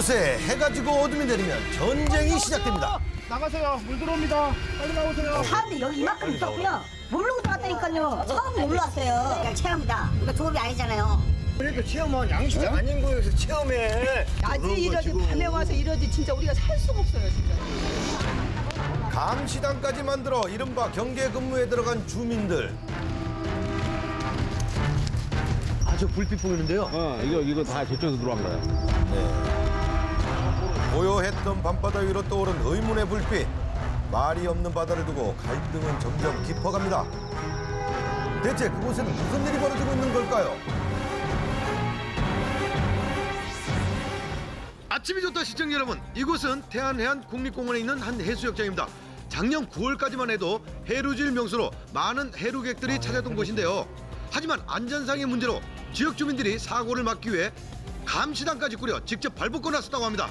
이곳에 해가 지고 어둠이 내리면 전쟁이 시작됩니다. 나가세요. 물 들어옵니다. 빨리 나오세요. 사람들이 여기 이만큼 있었고요. 모르고 들어왔다니까요. 처음 놀랐어요. 체험이다. 이거 조업이 아니잖아요. 그러니까 체험은 양식 아닌 거여서 체험해. 낮에 이러지 밤에 와서 이러지 진짜 우리가 살 수가 없어요 진짜. 감시단까지 만들어 이른바 경계 근무에 들어간 주민들. 저 불빛 보이는데요? 이거 다 저쪽에서 들어간 거야. 고요했던 밤바다 위로 떠오른 의문의 불빛. 말이 없는 바다를 두고 갈등은 점점 깊어갑니다. 대체 그곳에는 무슨 일이 벌어지고 있는 걸까요? 아침이 좋다 시청자 여러분, 이곳은 태안해안 국립공원에 있는 한 해수욕장입니다. 작년 9월까지만 해도 해루질 명소로 많은 해루객들이 찾아던 곳인데요. 하지만 안전상의 문제로 지역 주민들이 사고를 막기 위해 감시단까지 꾸려 직접 발벗고 나섰다고 합니다.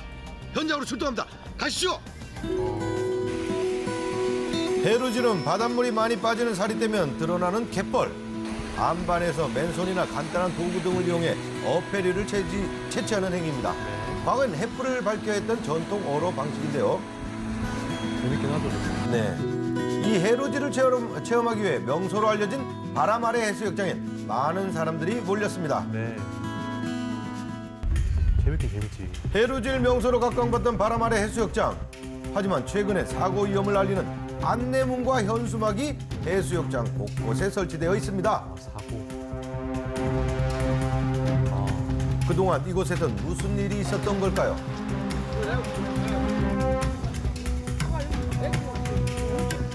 현장으로 출동합니다. 가시죠. 해루질은 바닷물이 많이 빠지는 살이 되면 드러나는 갯벌. 안반에서 맨손이나 간단한 도구 등을 이용해 어패류를 채취하는 행위입니다. 과거엔 햇불을 밝혀 했던 전통 어로 방식인데요. 재밌긴 하죠. 네, 이 해루질을 체험하기 위해 명소로 알려진 바람 아래 해수욕장엔 많은 사람들이 몰렸습니다. 네. 재밌긴 재밌지. 해루질 명소로 각광받던 바람 아래 해수욕장. 하지만 최근에 사고 위험을 알리는 안내문과 현수막이 해수욕장 곳곳에 설치되어 있습니다. 사고. 그동안 이곳에선 무슨 일이 있었던 걸까요?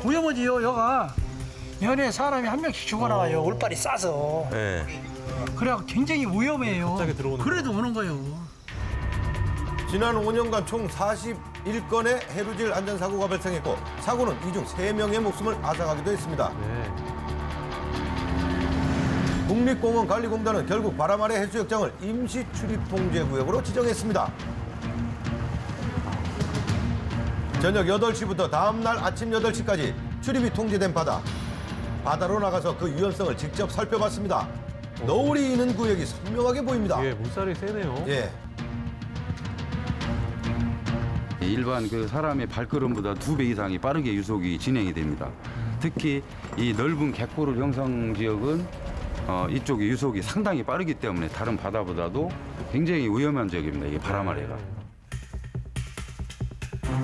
위험하지요, 여가. 연에 사람이 한 명씩 죽어나가요, 올발이 싸서. 네. 그래갖고 굉장히 위험해요. 갑자기 들어오는 그래도 오는 거예요. 지난 5년간 총 41건의 해루질 안전사고가 발생했고 사고는 이 중 3명의 목숨을 앗아가기도 했습니다. 네. 국립공원관리공단은 결국 바람 아래 해수욕장을 임시 출입 통제 구역으로 지정했습니다. 저녁 8시부터 다음 날 아침 8시까지 출입이 통제된 바다. 바다로 나가서 그 유연성을 직접 살펴봤습니다. 너울이 있는 구역이 선명하게 보입니다. 예, 물살이 세네요. 예. 일반 그 사람의 발걸음보다 2배 이상이 빠르게 유속이 진행이 됩니다. 특히 이 넓은 갯고루 형성 지역은 이쪽의 유속이 상당히 빠르기 때문에 다른 바다보다도 굉장히 위험한 지역입니다. 이게 바람 아래가.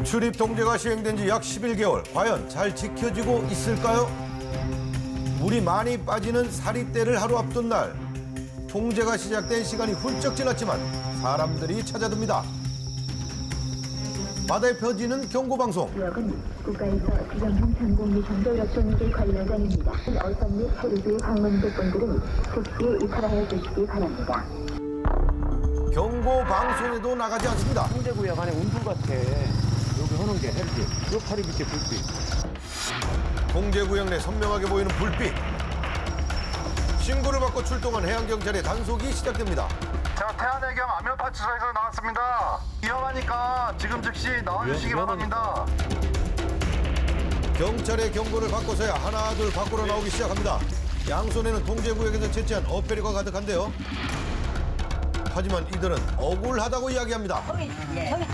출입 통제가 시행된 지 약 11개월. 과연 잘 지켜지고 있을까요? 물이 많이 빠지는 사리때를 하루 앞둔 날. 통제가 시작된 시간이 훌쩍 지났지만 사람들이 찾아듭니다. 바다에 펴지는 경고방송. 지역은 국가에서 지정형 상공기 정도 요청기 관련장입니다. 어선 및 해류지 방문객분들은 즉시 이탈하여 주시기 바랍니다. 경고방송에도 나가지 않습니다. 통제구역 안에 운동 같아. 여기 하는 게 헬기. 요 파리 밑에 불빛. 통제구역 내 선명하게 보이는 불빛. 신고를 받고 출동한 해양경찰의 단속이 시작됩니다. 자, 태안해경 안면파출소에서 나왔습니다. 위험하니까 지금 즉시 나와주시기 바랍니다. 경찰의 경고를 받고서야 하나 둘 밖으로 나오기 시작합니다. 양손에는 통제구역에서 채취한 어패류가 가득한데요. 하지만 이들은 억울하다고 이야기합니다. 저기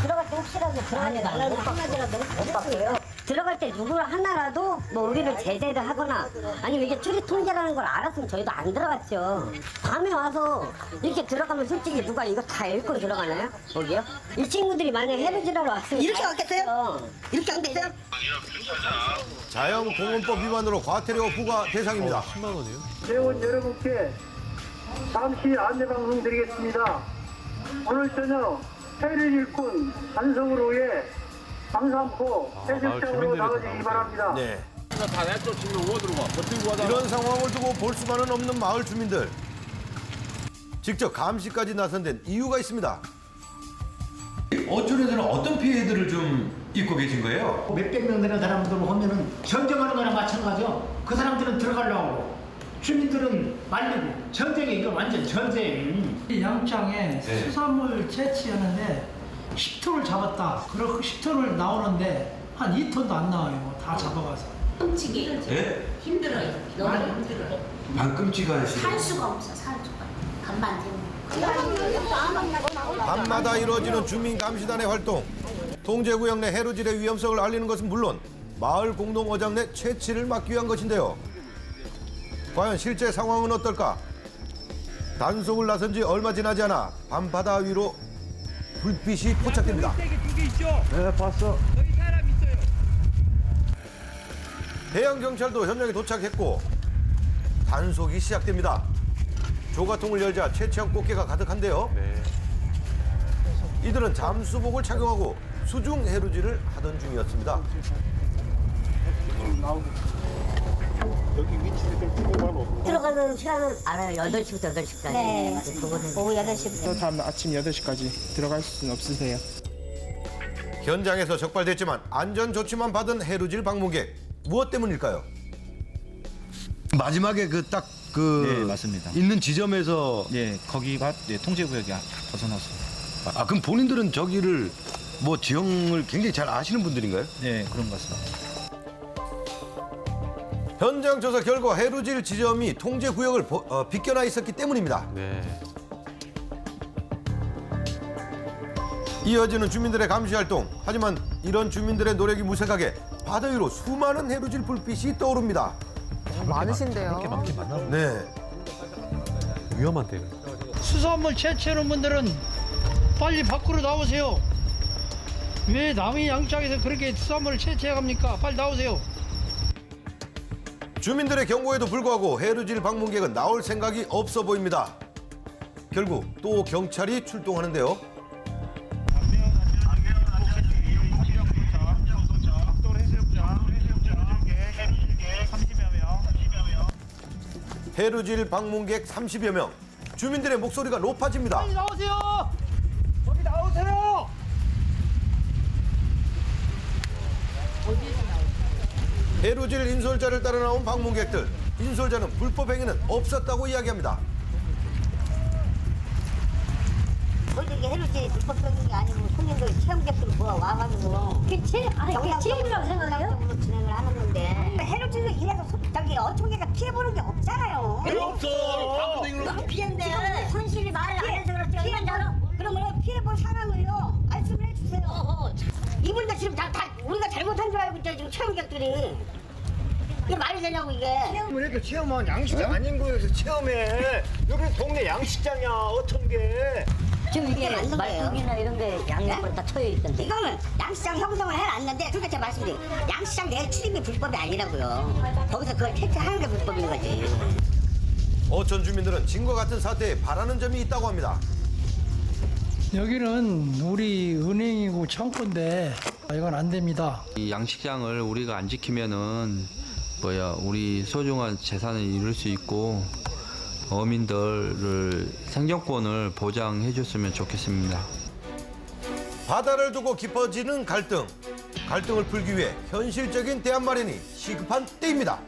들어갈 때 혹시라도 들어가지 말라는 한마디라도 못 받고요. 들어갈 때 누구를 하나라도 뭐 우리를 제재를 하거나 아니면 이게 출입 통제라는 걸 알았으면 저희도 안 들어갔죠. 밤에 와서 이렇게 들어가면 솔직히 누가 이거 다 읽고 들어가나요? 거기요? 이 친구들이 만약에 해루질하러 왔으면 이렇게 왔겠어요? 이렇게 왔겠어요? 자연공원법 위반으로 과태료 부과 대상입니다. 10만 원이요? 회원 여러분께 잠시 안내방송 드리겠습니다. 오늘 저녁 해를 일꾼 단성으로 위해 강산포 해수욕장으로 나가주시기 바랍니다. 네. 이런 상황을 두고 볼 수만은 없는 마을 주민들. 직접 감시까지 나선 데는 이유가 있습니다. 어촌에서는 어떤 피해들을 좀 입고 계신 거예요? 몇백 명 되는 사람들 보면은 전쟁하는 거나 마찬가지요. 그 사람들은 들어가려고. 주민들은 말리고. 전쟁이 이거 완전 전쟁. 양장에 수산물 채취하는데 10톤을 잡았다. 그리고 10톤을 나오는데 한 2톤도 안 나와요. 다 잡아가서. 끔찍이 예? 힘들어요. 너무 힘들어요. 반끔찍한 살 수가 없어. 살 수가. 간만 되면. 밤마다 이루어지는 주민감시단의 활동. 통제구역 내 해루질의 위험성을 알리는 것은 물론 마을 공동어장 내 채취를 막기 위한 것인데요. 과연 실제 상황은 어떨까? 단속을 나선 지 얼마 지나지 않아 밤바다 위로 불빛이 포착됩니다. 네, 봤어. 해양경찰도 현장에 도착했고 단속이 시작됩니다. 조가통을 열자 채취한 꽃게가 가득한데요. 이들은 잠수복을 착용하고 수중 해루질을 하던 중이었습니다. 여기 위치를 좀 찍어봐. 들어가는 시간은 알아요. 8시부터 8시까지. 네. 오후 8시부터. 다음 아침 8시까지 들어갈 수는 없으세요? 현장에서 적발됐지만 안전 조치만 받은 해루질 방문객. 무엇 때문일까요? 마지막에 그 딱 네, 맞습니다. 있는 지점에서 네, 거기가 통제구역이 벗어나서. 그럼 본인들은 저기를 뭐 지형을 굉장히 잘 아시는 분들인가요? 네, 그런 것 같습니다. 현장 조사 결과 해루질 지점이 통제구역을 비껴나 있었기 때문입니다. 이어지는 주민들의 감시 활동. 하지만 이런 주민들의 노력이 무색하게 바다 위로 수많은 해루질 불빛이 떠오릅니다. 많으신데요. 네. 위험한데요. 수산물 채취하는 분들은 빨리 밖으로 나오세요. 왜 남의 양장에서 그렇게 수산물을 채취해 갑니까? 빨리 나오세요. 주민들의 경고에도 불구하고 해루질 방문객은 나올 생각이 없어 보입니다. 결국 또 경찰이 출동하는데요. 해루질 방문객 30여 명. 주민들의 목소리가 높아집니다. 빨리 나오세요. 거기 나오세요. 해루질 인솔자를 따라 나온 방문객들. 인솔자는 불법 행위는 없었다고 이야기합니다. 저희 이게 해루질 불법적인 게 아니고 손님들 체험객들을 모아 와가지고 그치? 그게 체험이라고 생각해요? 진행을 하는 건데 해루질로 이래서 저기 어촌계가 피해보는 게 없잖아요. 없어. 너무 피해인데 손실이 말을 안 해서 그렇지. 피해잖아. 그러면 피해본 상황을요 말씀을 해주세요. 이분들 지금 다 우리가 잘못한 줄 알고 있죠 지금 체험객들이. 이게 말이 되냐고 이게. 체험을 해도 체험은 양식장 아닌 거에서 체험해. 여기 동네 양식장이야. 어떤 게. 지금 이게 말뚝이나 이런 게 양념으로 다 쳐여 있던데. 이거는 양식장 형성을 해놨는데 그러니까 제가 말씀드린 양식장 내 출입이 불법이 아니라고요. 거기서 그걸 채취하는 게 불법인 거지. 어촌 주민들은 지금과 같은 사태에 바라는 점이 있다고 합니다. 여기는 우리 은행이고 창고인데 이건 안 됩니다. 이 양식장을 우리가 안 지키면은 우리 소중한 재산을 잃을 수 있고 어민들을 생존권을 보장해 줬으면 좋겠습니다. 바다를 두고 깊어지는 갈등. 갈등을 풀기 위해 현실적인 대안 마련이 시급한 때입니다.